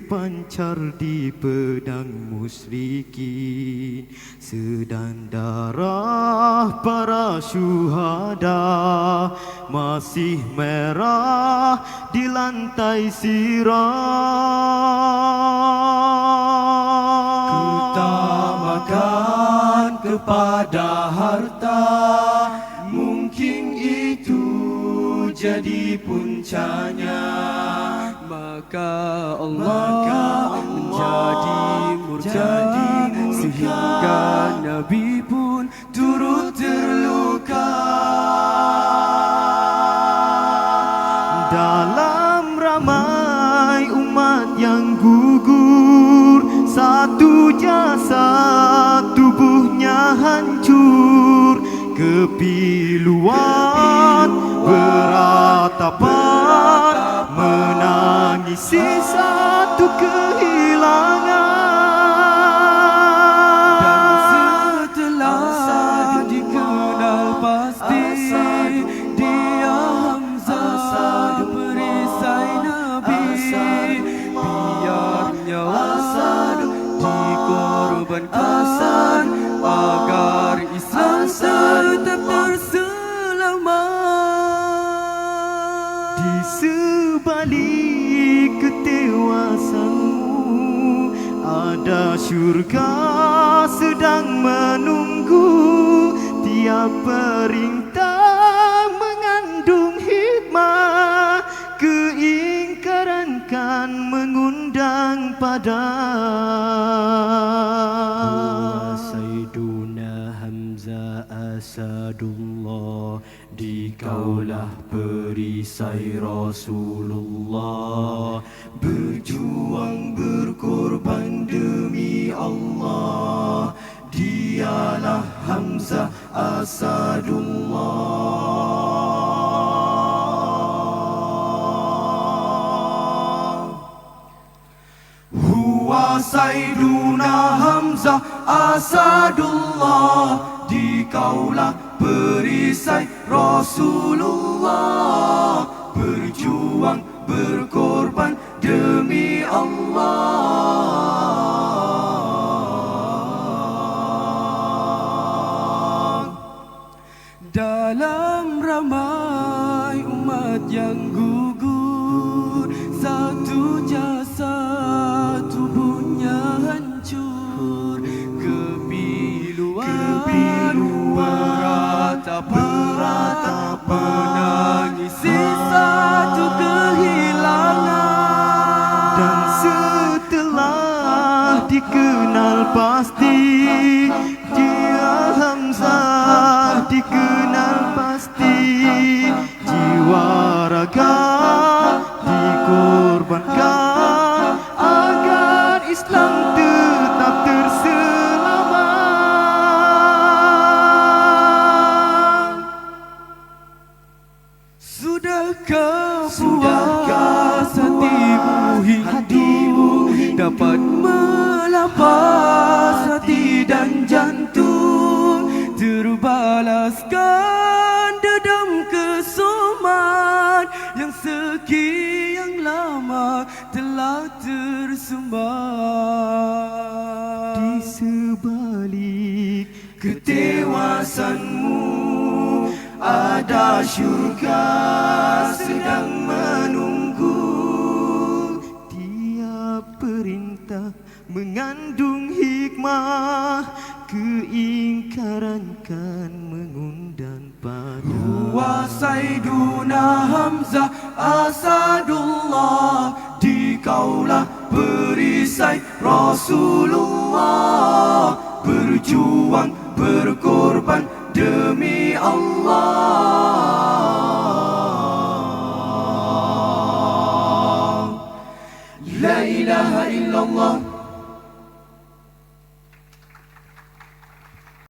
terpancar di pedang musyrikin, sedang darah para syuhada masih merah di lantai sirat. Utamakan kepada harta, mungkin itu jadi puncanya, maka Allah menjadi murka, sehingga Nabi pun turut terluka. Dalam ramai umat yang gugur, satu jasad tubuhnya hancur, kepiluan beratapan menangisi satu kehilangan. Dan setelah dikenal pasti dia Hamzah perisai Nabi, biar nyawa dikorbankan agar Islam tetap terselamat. Di sebalik ketewasanmu ada syurga sedang menunggu. Tiap perintah mengandung hikmah, keingkaran kan mengundang pada Sayyiduna Hamzah Asadullah, dikaulah perisai Rasulullah, berjuang berkorban demi Allah. Dialah Hamzah Asadullah. Huwa Sayyiduna Hamzah Asadullah, dikaulah perisai Rasulullah, berjuang berkorban demi Allah. Dalam ramai umat yang gugur, satu jasad tubuhnya hancur, kepiluan beratapan menangisi satu kehilangan. Dan setelah dikenal pasti dia Hamzah, dikenal pasti jiwa raga dikorbankan agar Islam tetap terselamat. Sudahkah puas hatimu dapat melepas hati dan jantung, terbalaskan dedam kesoman yang sekian lama telah tersumbat. Di sebalik Ketewasanmu ada syurga sedang menunggu. tiap perintah mengandung hikmah, keingkaran kan mengundang pada Huwa Sayyiduna Hamzah Asadullah, dikaulah perisai Rasulullah, berjuang berkorban demi Allah. La ilaha illallah